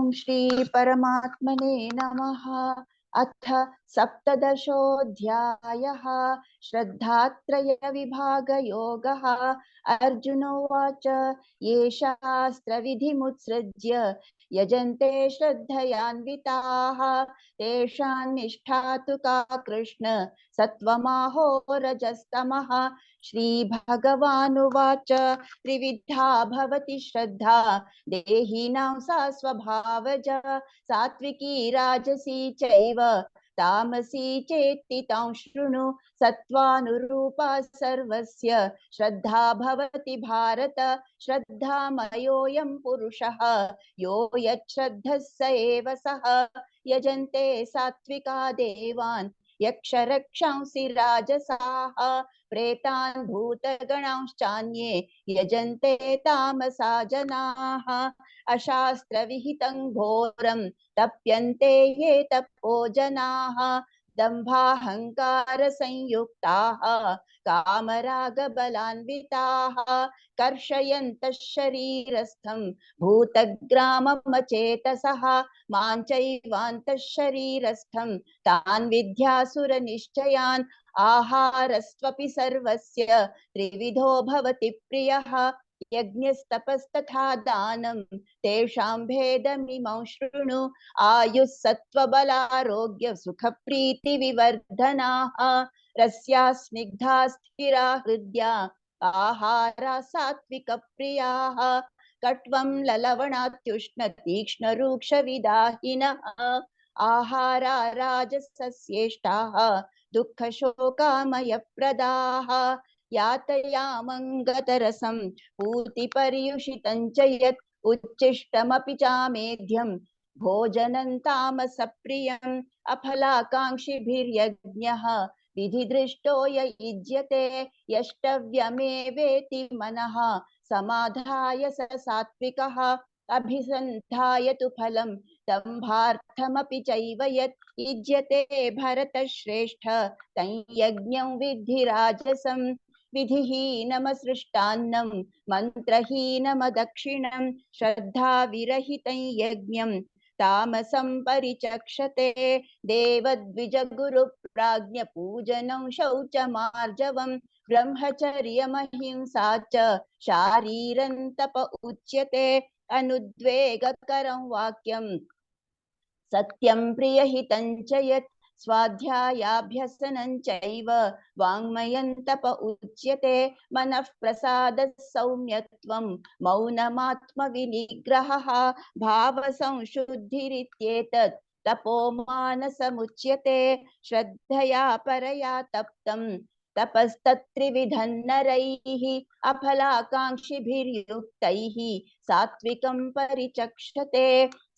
ओम श्री परमात्मने नमः। अथ सप्तदशोऽध्यायः श्रद्धात्रय विभाग योगः। अर्जुन उवाच ये शास्त्रविधिमुत्सृज्य यजन्ते श्रद्धयान्विताः तेषां निष्ठा तु का कृष्ण सत्त्वमाहो रजस्तमः। श्रीभगवानुवाच त्रिविधा भवति श्रद्धा देहिनां सा स्वभावजा सात्विकी राजसी चैव तामसी चेति तां शृणु। सत्त्वानुरूपा सर्वस्य श्रद्धा भवति भारत। श्रद्धामयोऽयं पुरुषः यो यच्छ्रद्धः स एव सः। यजन्ते सात्विका देवान् यक्षरक्षांसि राजसाः प्रेतान् भूतगणांश्चान्ये यजन्ते तामसा जनाः। अशास्त्रविहितं घोरं तप्यन्ते ये तपो जनाः दम्भाहंकार संयुक्ताः कामरागबलान्विताः कर्षयन्तः शरीरस्थं भूतग्राममचेतसः मां चैवान्तः शरीरस्थं तान् विद्यासुरनिश्चयान्। आहारस्त्वपि सर्वस्य त्रिविधो भवति प्रियः यज्ञस्तपस्तथा दानं तेषां भेदमिमं शृणु। आयुः सत्त्वबलारोग्य सुखप्रीतिविवर्धनाः रस्या स्निग्धा स्थिरा हृद्या आहारा सात्विकप्रियाः कट्वं ललवणात्युष्ण तीक्ष्णरूक्षविदाहिनः आहारा राजसस्येष्टाः दुःखशोकामयप्रदाः यातयामङ्गतरसं पूतिपर्युषितं च यत् उच्छिष्टमपि चामेध्यं भोजनं तामसप्रियम् अफलाकाङ्क्षिभिर्यज्ञः विधिदृष्टो य युज्यते यष्टव्यमेवेति मनः समाधाय स सात्विकः। अभिसन्धाय तु फलं दम्भार्थमपि चैव यत् युज्यते भरतश्रेष्ठ तं यज्ञं विद्धि राजसं। विधिहीनमसृष्टान्नं मन्त्रहीनमदक्षिणं श्रद्धाविरहितं यज्ञं तामसं परिचक्षते। देवद्विजगुरुप्राज्ञपूजनं शौचमार्जवं ब्रह्मचर्यमहिंसा च शारीरं तप उच्यते। अनुद्वेगकरं वाक्यं सत्यं प्रियहितं च यत् स्वाध्यायाभ्यसनं चैव वाङ्मयं तप उच्यते। मनः प्रसादः सौम्यत्वं मौनमात्मविनिग्रहः भावसंशुद्धिरित्येतत् तपो मानसमुच्यते। श्रद्धया परया तप्तं तपस्तत्त्रिविधं नरैः अफलाकाङ्क्षिभिर्युक्तैः सात्विकं परिचक्षते।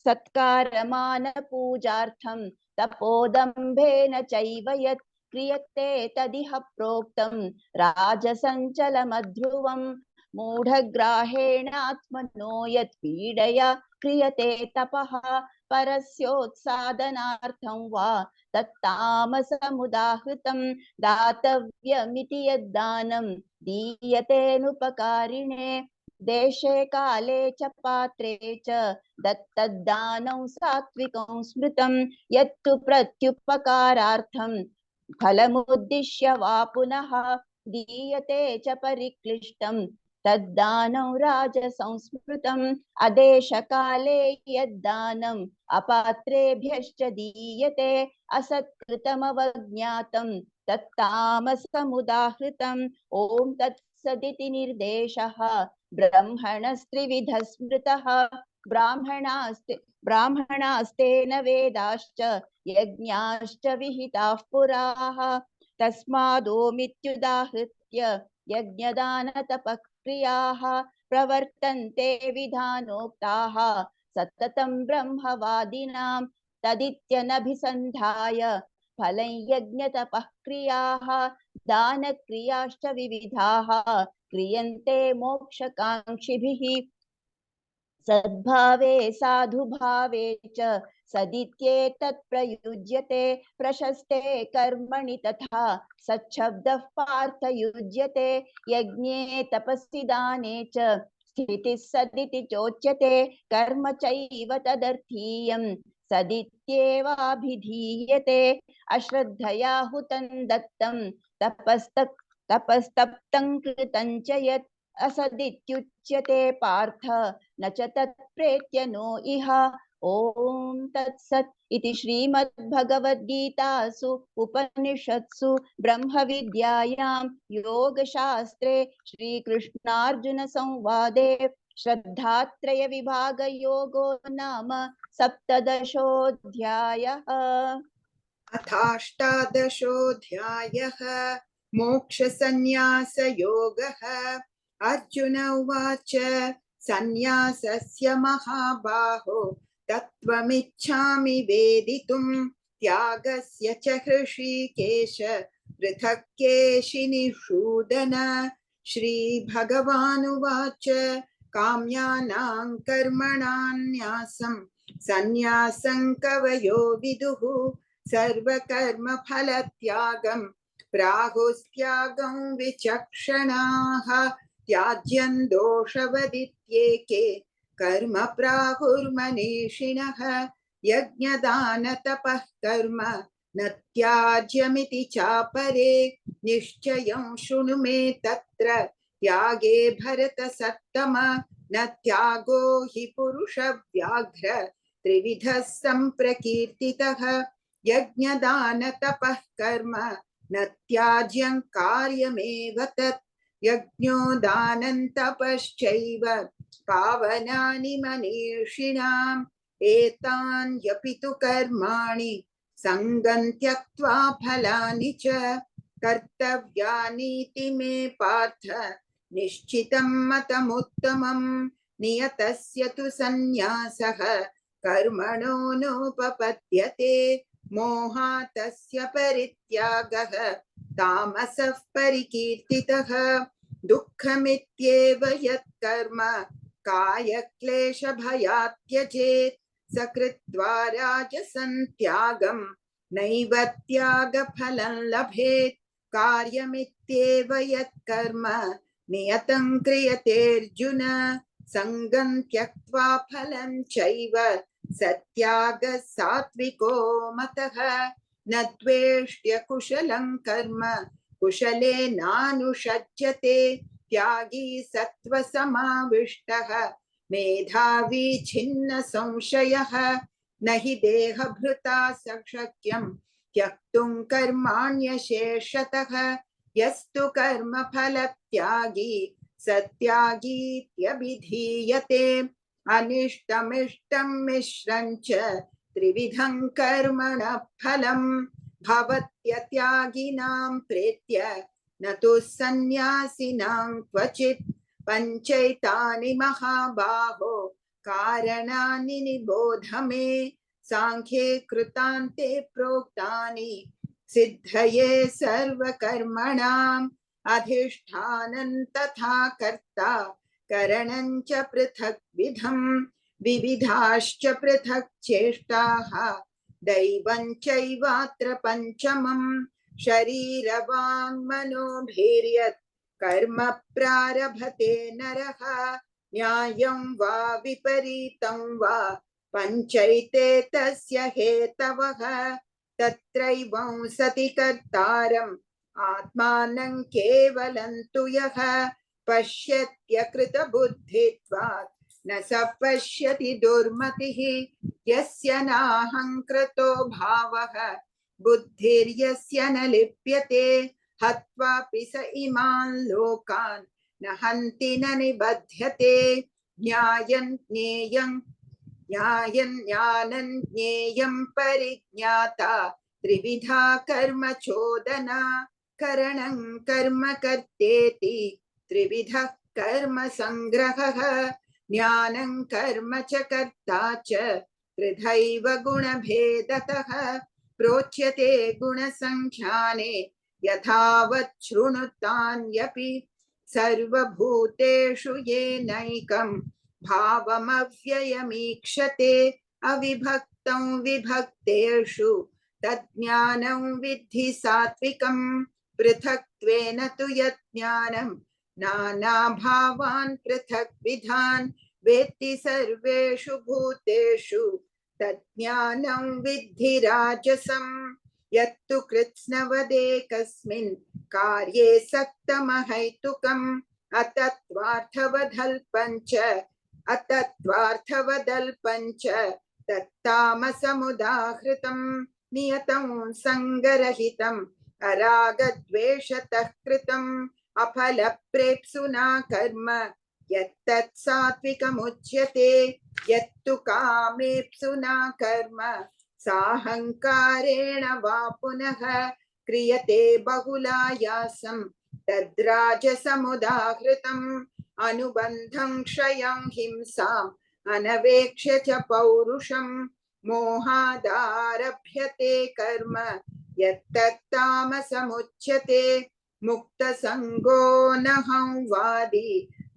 सत्कारमानपूजार्थं तपोदम्भेन चैव यत् क्रियते तदिह प्रोक्तं राजसञ्चलमध्रुवं। मूढग्राहेणात्मनो यत् पीडया क्रियते तपः परस्योत्सादनार्थं वा तत्तामसमुदाहृतं। दातव्यमिति यद्दानं दीयतेनुपकारिणे देशे काले च पात्रे च दत्तदानं सात्विकं स्मृतं। यत्तु प्रत्युपकारार्थं फलमुद्दिश्य वा पुनः दीयते च परिक्लिष्टं तद्दानं राजसंस्मृतम्। अदेशकाले यद्दानम् अपात्रेभ्यश्च दीयते असत्कृतमवज्ञातं तत्तामसमुदाहृतम्। ॐ तत्सदिति निर्देशः ब्रह्मणस्त्रिविधः स्मृतः। ब्राह्मणास्तेन वेदाश्च यज्ञाश्च विहिताः पुराः तस्मादोमित्युदाहृत्य यज्ञदानतपक्रियाः प्रवर्तन्ते विधानोक्ताः सततं ब्रह्मवादिनां। तदित्यनभिसन्धाय फलं यज्ञतपः क्रियाः दानक्रियाश्च विविधाः क्रियन्ते मोक्षकाङ्क्षिभिः। सद्भावे साधुभावे च सदित्येतत् प्रयुज्यते। प्रशस्ते कर्मणि तथा सच्छब्दः पार्थ युज्यते। यज्ञे तपसि दाने च स्थितिः सदिति चोच्यते कर्म चैव तदर्थीयं सदित्येवाभिधीयते अश्रद्धया हुतं दत्तं तपस्तप्तं कृतं च यत् असदित्युच्यते पार्थ न च तत्प्रेत्य नो इह ओम तत्सत् इति श्रीमद्भगवद्गीतासु उपनिषत्सु ब्रह्मविद्यायां योगशास्त्रे श्रीकृष्णार्जुन संवादे श्रद्धात्रय विभाग योगो नाम सप्तदशोऽध्यायः। अथाष्टादशोऽध्यायः मोक्षसंन्यासयोगः। अर्जुन उवाच संन्यासस्य महाबाहो तत्त्वमिच्छामि वेदितुम् त्यागस्य च हृषीकेश पृथक् केशिनिषूदन। श्रीभगवानुवाच काम्यानां कर्मणान्यासं संन्यासं कवयो विदुः सर्वकर्मफलत्यागं प्राहुस्त्यागं विचक्षणाः त्याज्यं दोषवदित्येके कर्म प्राहुर्मनीषिणः यज्ञदानतपः कर्म न त्याज्यमिति चापरे निश्चयं शृणु मे तत्र त्यागे भरतसत्तम न त्यागो हि पुरुषव्याघ्र त्रिविधः सम्प्रकीर्तितः यज्ञदानतपः कर्म न त्याज्यं कार्यमेव तत् यज्ञो दानं तपश्चैव पावनानि मनीषिणाम् एतान्यपि तु कर्माणि सङ्गं त्यक्त्वा फलानि च कर्तव्यानीति मे पार्थ निश्चितं मतमुत्तमम् नियतस्य तु संन्यासः कर्मणो नोपपद्यते मोहातस्य परित्यागः तामसः परिकीर्तितः दुःखमित्येव यत्कर्म कायक्लेशभयात् त्यजेत् स कृत्वा राजसं त्यागं नैव त्यागफलं लभेत् कार्यमित्येव यत्कर्म नियतं क्रियतेऽर्जुन संगं त्यक्त्वा फलं चैव सत्यागः सात्विको मतः न द्वेष्ट्य कुशलं कर्म कुशलेनानुषज्यते त्यागी सत्त्वसमाविष्टः मेधावी छिन्न संशयः न हि देहभृता शक्यं त्यक्तुं कर्माण्यशेषतः यस्तु कर्मफलत्यागी सत्यागीत्यभिधीयते अनिष्टमिष्टं मिश्रं च त्रिविधं कर्मणः फलं भवत्यत्यागिनां प्रेत्य न तु सन्न्यासिनां क्वचित् पञ्चैतानि महाबाहो कारणानि निबोध मे सांख्ये कृतान्ते प्रोक्तानि सिद्धये सर्वकर्मणाम् अधिष्ठानं तथा कर्ता करणं च पृथक् विधम् विविधाश्च पृथक् चेष्टाः दैवं चैवात्र पञ्चमम् शरीरवाङ्मनोभिर्यत् कर्म प्रारभते नरः न्यायं वा विपरीतं वा पञ्चैते तस्य हेतवः तत्रैवं सति कर्तारम् आत्मानं केवलं तु यः पश्यत्यकृतबुद्धित्वात् न स पश्यति दुर्मतिः यस्य नाहङ्कृतो भावः बुद्धिर्यस्य न लिप्यते हत्वापि स इमान् लोकान् न हन्ति न निबध्यते ज्ञानं ज्ञेयं परिज्ञाता त्रिविधा कर्म चोदना करणं कर्म कर्तेति त्रिविधः कर्म संग्रहः ज्ञानं कर्म च कर्ता च त्रिधैव गुणभेदतः प्रोच्यते गुणसंख्याने यथावत् शृणुतान्यपि सर्वभूतेषु येनैकं भावमव्ययमीक्षते अविभक्तं विभक्तेषु तज्ज्ञानं विद्धि सात्विकं पृथक्त्वेन तु यज्ञानं नानाभावान् पृथग्विधान् वेत्ति सर्वेषु भूतेषु तज्ज्ञानं विद्धि राजसम् यत्तु कृत्स्नवदेकस्मिन् कार्ये सक्तमहैतुकम् अतत्त्वार्थवदल्पञ्च तत्तामसमुदाहृतं नियतं सङ्गरहितम् अरागद्वेषतः कृतम् अफलप्रेप्सुना कर्म यत्तत् सात्विकमुच्यते यत्तु कामेप्सुना कर्म साहङ्कारेण वा पुनः क्रियते बहुलायासं तद्राजसमुदाहृतम् अनुबन्धं क्षयं हिंसाम् अनवेक्ष्य च पौरुषं मोहादारभ्यते कर्म यत्तत्तामसमुच्यते मुक्तसङ्गो नहं वादी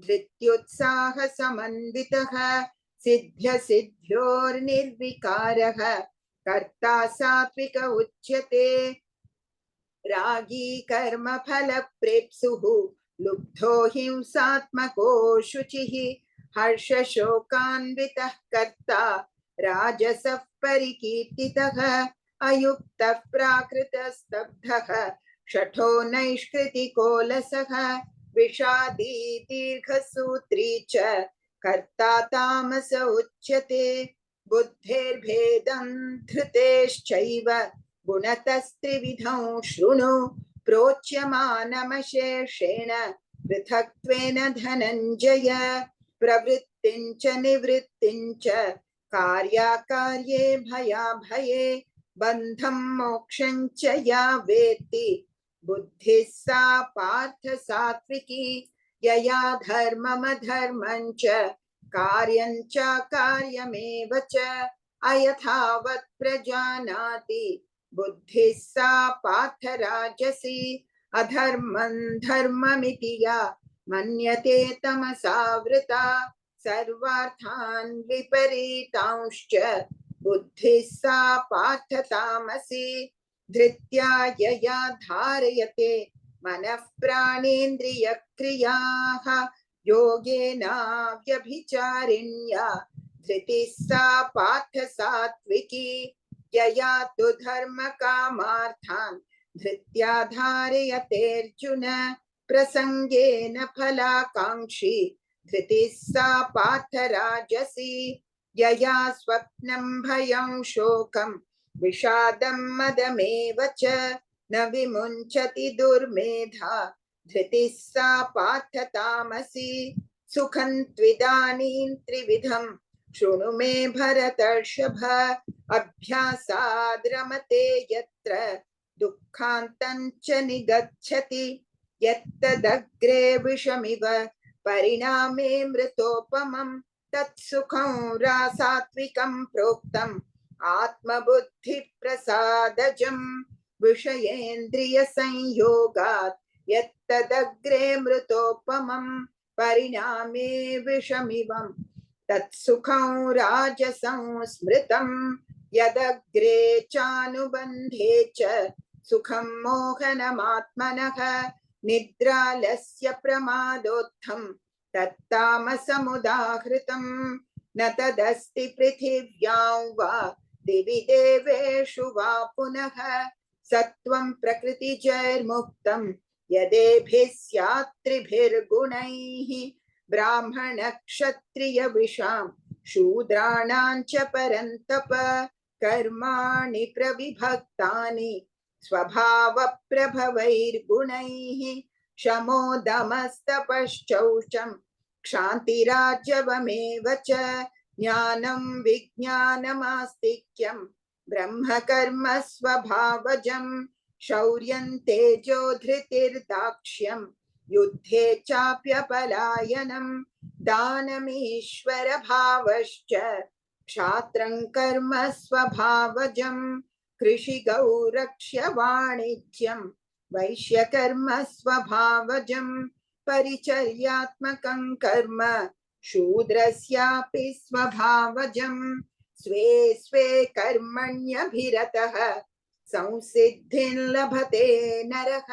धृत्युत्साहसमन्वितः सिद्ध्यसिद्ध्योर्निर्विकारः कर्ता सात्विक उच्यते रागी कर्मफलप्रेप्सुः लुब्धो हिंसात्मको शुचिः हर्षशोकान्वितः कर्ता राजसः परिकीर्तितः अयुक्तः प्राकृतस्तब्धः शठो नैष्कृतिकोलसः विषादी दीर्घसूत्री च कर्ता तामस उच्यते बुद्धेर्भेदं धृतेश्चैव गुणतस्त्रिविधं शृणु प्रोच्यमानमशेषेण पृथक्त्वेन धनञ्जय प्रवृत्तिं च निवृत्तिं च कार्याकार्ये भयाभये बन्धं मोक्षं च या वेत्ति बुद्धिः सा पार्थ सात्विकी यया धर्ममधर्मं च कार्यं च कार्यमेव च अयथावत् प्रजानाति बुद्धिः सा पार्थ राजसी अधर्मं धर्ममिति या मन्यते तमसावृता सर्वार्थान् विपरीतांश्च बुद्धिः सा पार्थ तामसी धृत्या यया धारयते मनः प्राणेन्द्रियक्रियाः योगेनाव्यभिचारिण्या धृतिः सा पार्थ सात्विकी यया तु धर्मकामार्थान् धृत्या धारयतेऽर्जुन प्रसङ्गेन फलाकाङ्क्षी धृतिः सा पार्थ राजसी यया स्वप्नं भयं शोकं विषादं मदमेव च न विमुञ्चति दुर्मेधा धृतिः सा पार्थ तामसी सुखं त्विदानीं त्रिविधं शृणु मे भरतर्षभ अभ्यासाद् रमते यत्र दुःखान्तं च निगच्छति यत्तदग्रे विषमिव परिणामे मृतोपमं तत्सुखं रासात्विकं प्रोक्तम् आत्मबुद्धिप्रसादजं विषयेन्द्रियसंयोगात् यत्तदग्रे मृतोपमं परिणामे विषमिवं तत्सुखं राजसं स्मृतं यदग्रे चानुबन्धे च सुखं मोहनमात्मनः निद्रालस्य प्रमादोत्थं तत्तामसमुदाहृतं न तदस्ति पृथिव्यां वा दिवि देवेषु वा पुनः सत्वं प्रकृतिजैर्मुक्तं यदेभिः स्यात् त्रिभिर्गुणैः ब्राह्मणक्षत्रियविषां शूद्राणां च परन्तप कर्माणि प्रविभक्तानि स्वभावप्रभवैर्गुणैः शमो दमस्तपश्चौचं क्षान्तिराजवमेव च ज्ञानं विज्ञानमास्तिक्यं ब्रह्मकर्म स्वभावजं शौर्यं तेजो धृतिर्दाक्ष्यं युद्धे चाप्यपलायनं दानमीश्वरभावश्च क्षात्रं कर्म स्वभावजं कृषिगौरक्ष्य वाणिज्यं वैश्यकर्म स्वभावजं परिचर्यात्मकं कर्म शूद्रस्यापि स्वभावजं स्वे स्वे कर्मण्यभिरतः संसिद्धिं लभते नरः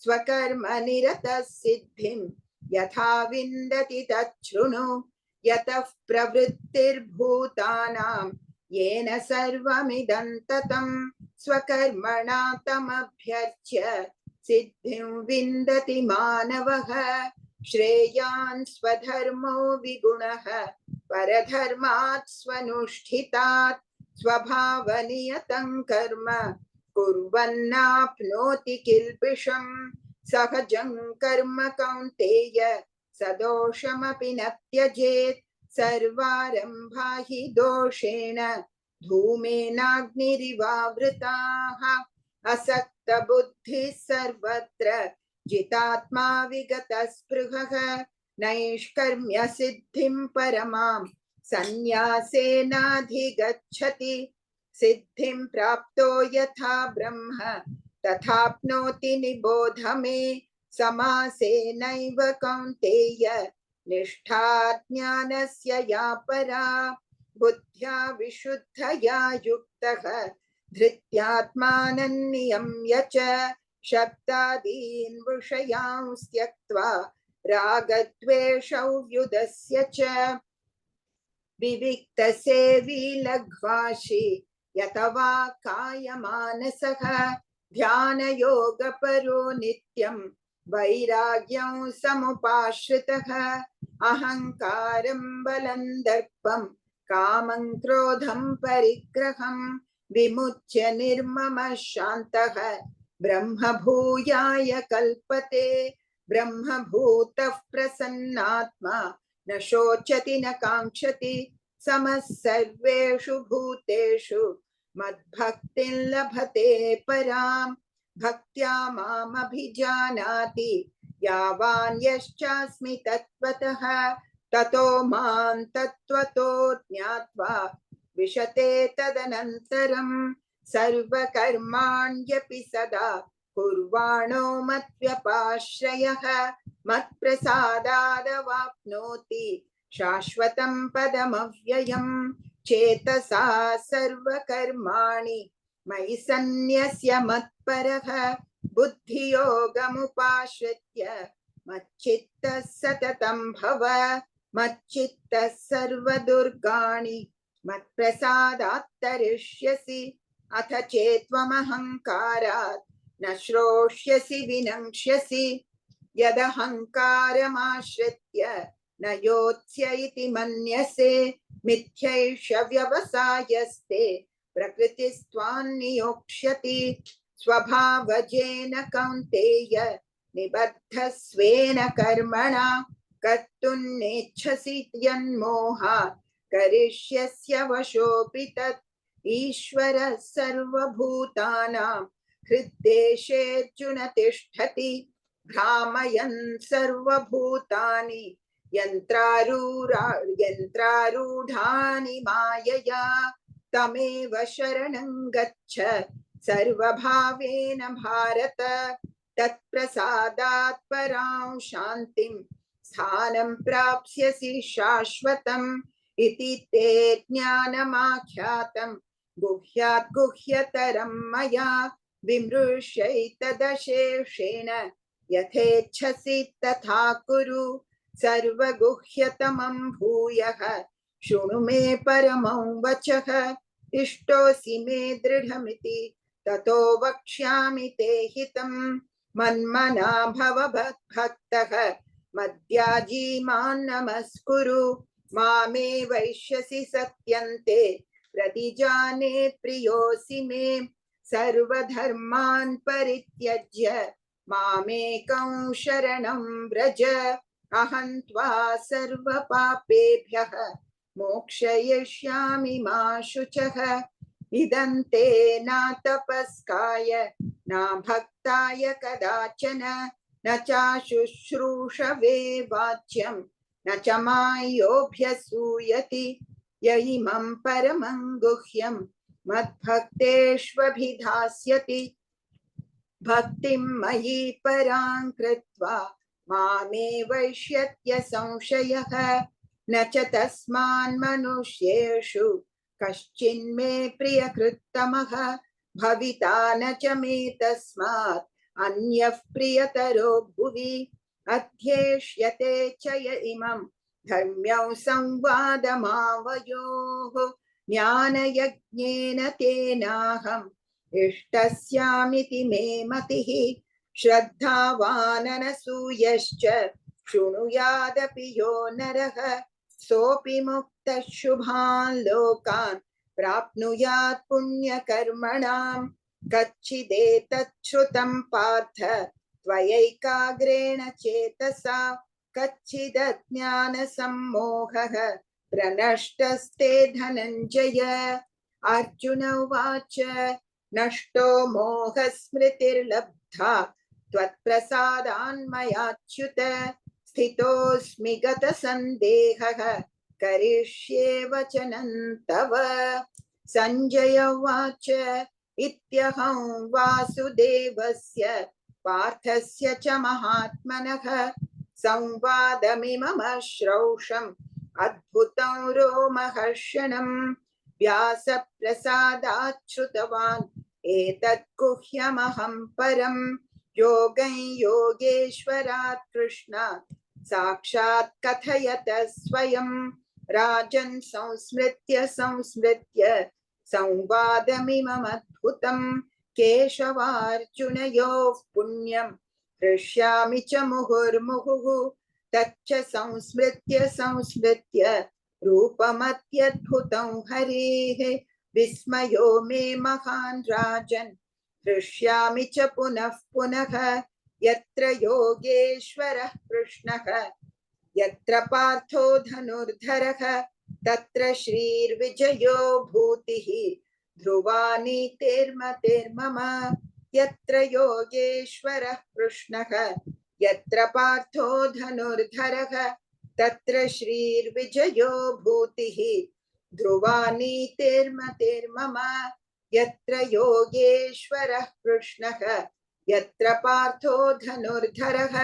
स्वकर्म निरतः सिद्धिं यथा विन्दति तच्छृणु यतः प्रवृत्तिर्भूतानां येन सर्वमिदं ततं स्वकर्मणा तमभ्यर्च्य सिद्धिं विन्दति मानवः श्रेयान् स्वधर्मो विगुणः परधर्मात् स्वनुष्ठितात् स्वभावनियतं कर्म कुर्वन्नाप्नोति किल्बिषम् सहजं कर्म कौन्तेय सदोषमपि न त्यजेत् सर्वारम्भा हि दोषेण धूमेनाग्निरिवावृताः असक्तबुद्धिः सर्वत्र जितात्मा विगतस्पृहः नैष्कर्म्य सिद्धिं परमां सन्न्यासेनाधिगच्छति सिद्धिं प्राप्तो यथा ब्रह्म तथाप्नोति निबोध मे समासेनैव कौन्तेय निष्ठा ज्ञानस्य या परा बुद्ध्या विशुद्धया युक्तः धृत्यात्मानं नियम्य च शब्दादीन् विषयांस् त्यक्त्वा रागद्वेषौ व्युदस्य च विविक्तसेवी लघ्वाशी यतवा कायमानसः ध्यानयोगपरो नित्यं वैराग्यं समुपाश्रितः अहङ्कारं बलं दर्पं कामं क्रोधं परिग्रहं विमुच्य निर्ममः शान्तः ब्रह्मभूयाय कल्पते ब्रह्मभूतः प्रसन्नात्मा न शोचति न काङ्क्षति समः सर्वेषु भूतेषु मद्भक्तिं लभते परां भक्त्या मामभिजानाति यावान् यश्चास्मि तत्त्वतः ततो मां तत्त्वतो ज्ञात्वा विशते तदनन्तरं सर्वकर्माण्यपि सदा कुर्वाणो मद्व्यपाश्रयः मत्प्रसादादवाप्नोति शाश्वतं पदमव्ययम् चेतसा सर्वकर्माणि मयि सन्न्यस्य मत्परः बुद्धियोगमुपाश्रित्य मच्चित्तः सततं भव मच्चित्तः सर्वदुर्गाणि मत्प्रसादात् तरिष्यसि अथ चेत्त्वमहङ्कारात् न श्रोष्यसि विनङ्क्ष्यसि यदहङ्कारमाश्रित्य न योत्स्य इति मन्यसे मिथ्यैष व्यवसायस्ते प्रकृतिस्त्वान्नियोक्ष्यति स्वभावजेन कौन्तेय निबद्धस्वेन कर्मणा कर्तुं नेच्छसि यन्मोहात् करिष्यस्य वशोऽपि तत् ईश्वरः सर्वभूतानां हृद्देशेऽर्जुन तिष्ठति भ्रामयन् सर्वभूतानि यन्त्रारूढानि मायया तमेव शरणं गच्छ सर्वभावेन भारत तत्प्रसादात् परां शान्तिं स्थानं प्राप्स्यसि शाश्वतम् इति ते ज्ञानमाख्यातं गुह्यात् गुह्यतरं मया विमृश्यैतदशेषेण यथेच्छसि तथा कुरु सर्वगुह्यतमं भूयः शृणु मे परमं वचः इष्टोऽसि मे दृढमिति ततो वक्ष्यामि ते हितं मन्मना भव भक्तः मद्याजी मां नमस्कुरु मामे वैश्यसि सत्यन्ते प्रतिजाने प्रियोऽसि मे सर्वधर्मान् परित्यज्य मामेकं शरणं व्रज अहं त्वा सर्वपापेभ्यः मोक्षयिष्यामि मा शुचः इदं ते न तपस्काय न भक्ताय कदाचन न चाशुश्रूषवे वाच्यं न च मायोऽभ्यसूयति य इमं परमं गुह्यं मद्भक्तेष्वभिधास्यति भक्तिं मयि परां कृत्वा मामे वैष्यत्य संशयः न च तस्मान् मनुष्येषु कश्चिन्मे प्रियकृत्तमः भविता न च मे तस्मात् अन्यः प्रियतरो भुवि अध्येष्यते च य इमं धर्म्यौ संवादमावयोः ज्ञानयज्ञेन तेनाहम् इष्टस्यामिति मे मतिः श्रद्धावाननसूयश्च शृणुयादपि यो नरः सोऽपि मुक्तः शुभान् लोकान् प्राप्नुयात् पुण्यकर्मणाम् कच्चिदेतत् श्रुतं पार्थ त्वयैकाग्रेण चेतसा कच्चिदज्ञानसम्मोहः प्रनष्टस्ते धनञ्जय अर्जुन उवाच नष्टो मोहस्मृतिर्लब्धा त्वत्प्रसादान्मयाच्युत स्थितोऽस्मि गतसन्देहः करिष्ये वचनं तव सञ्जय उवाच इत्यहं वासुदेवस्य पार्थस्य च महात्मनः संवादमिमम श्रौषम् अद्भुतं रोमहर्षणम् व्यासप्रसादात् श्रुतवान् एतत् गुह्यमहं परं योगं योगेश्वरात् कृष्णात् साक्षात् कथयत स्वयं राजन् संस्मृत्य संवादमिममद्भुतं केशवार्जुनयोः पुण्यं हृष्यामि च मुहुर्मुहुः तच्च संस्मृत्य रूपमत्यद्भुतं हरेः विस्मयो मे महान् राजन् हृष्यामि च पुनः पुनः यत्र योगेश्वरः कृष्णः यत्र पार्थो धनुर्धरः तत्र श्रीर्विजयो भूतिः ध्रुवा नीतिर्मतिर्मम यत्र योगेश्वरः कृष्णः यत्र पार्थो धनुर्धरः तत्र श्रीर्विजयो भूतिः ध्रुवा नीतिर्मतिर्मम यत्र योगेश्वरः कृष्णः यत्र पार्थो धनुर्धरः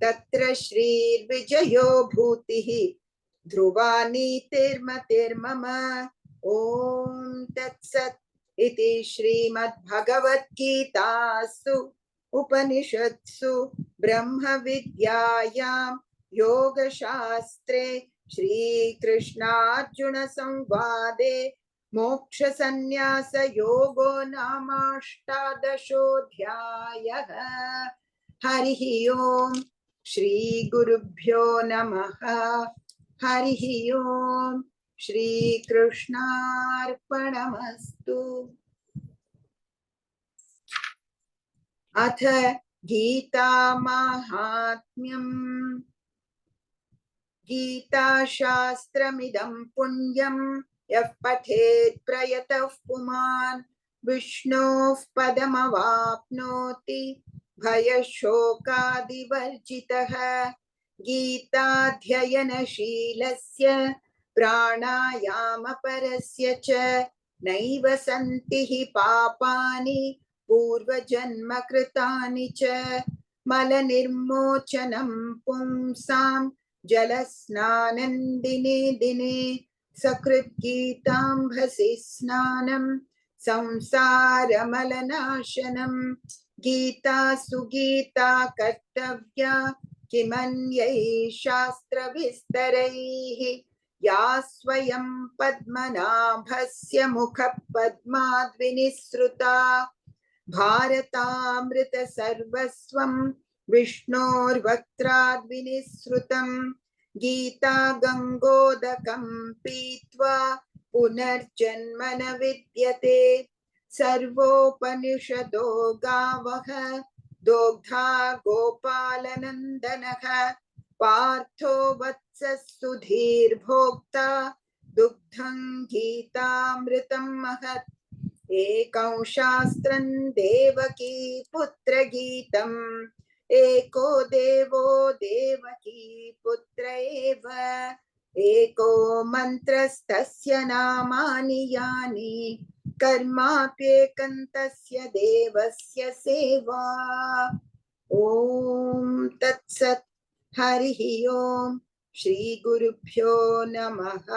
तत्र श्रीर्विजयो भूतिः ध्रुवा नीतिर्मतिर्मम ॐ तत्सत् इति श्रीमद्भगवद्गीतासु उपनिषत्सु ब्रह्मविद्यायां योगशास्त्रे श्रीकृष्णार्जुन संवादे मोक्षसन्न्यासयोगो नामाष्टादशोऽध्यायः हरिः ओम् श्रीगुरुभ्यो नमः हरिः ओम् श्रीकृष्णार्पणमस्तु अथ गीता माहात्म्यम् गीताशास्त्रमिदं पुण्यं यः पठेत् प्रयतः पुमान् विष्णोः पदमवाप्नोति भयशोकादिवर्जितः गीताध्ययनशीलस्य प्राणायामपरस्य च नैव सन्ति हि पापानि पूर्वजन्मकृतानि च मलनिर्मोचनं पुंसां जलस्नानं दिने दिने सकृद्गीताम्भसि स्नानं संसारमलनाशनं गीता सुगीता कर्तव्या किमन्यैः शास्त्रविस्तरैः या स्वयं पद्मनाभस्य मुखपद्माद्विनिसृता भारतामृतसर्वस्वं विष्णोर्वक्त्राद्विनिसृतं गीता गङ्गोदकं पीत्वा पुनर्जन्म न विद्यते सर्वोपनिषदो गावः दोग्धा गोपालनन्दनः पार्थो वत्सः सुधीर्भोक्ता दुग्धं गीतामृतं महत् एकं शास्त्रं देवकी पुत्रगीतम् एको देवो देवकी पुत्र एव एको मन्त्रस्तस्य नामानि यानि कर्माप्येकं तस्य देवस्य सेवा ॐ तत्सत् हरिः ओम् श्रीगुरुभ्यो नमः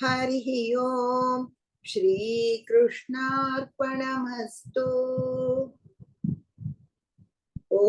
हरिः ओम् श्रीकृष्णार्पणमस्तु। ॐ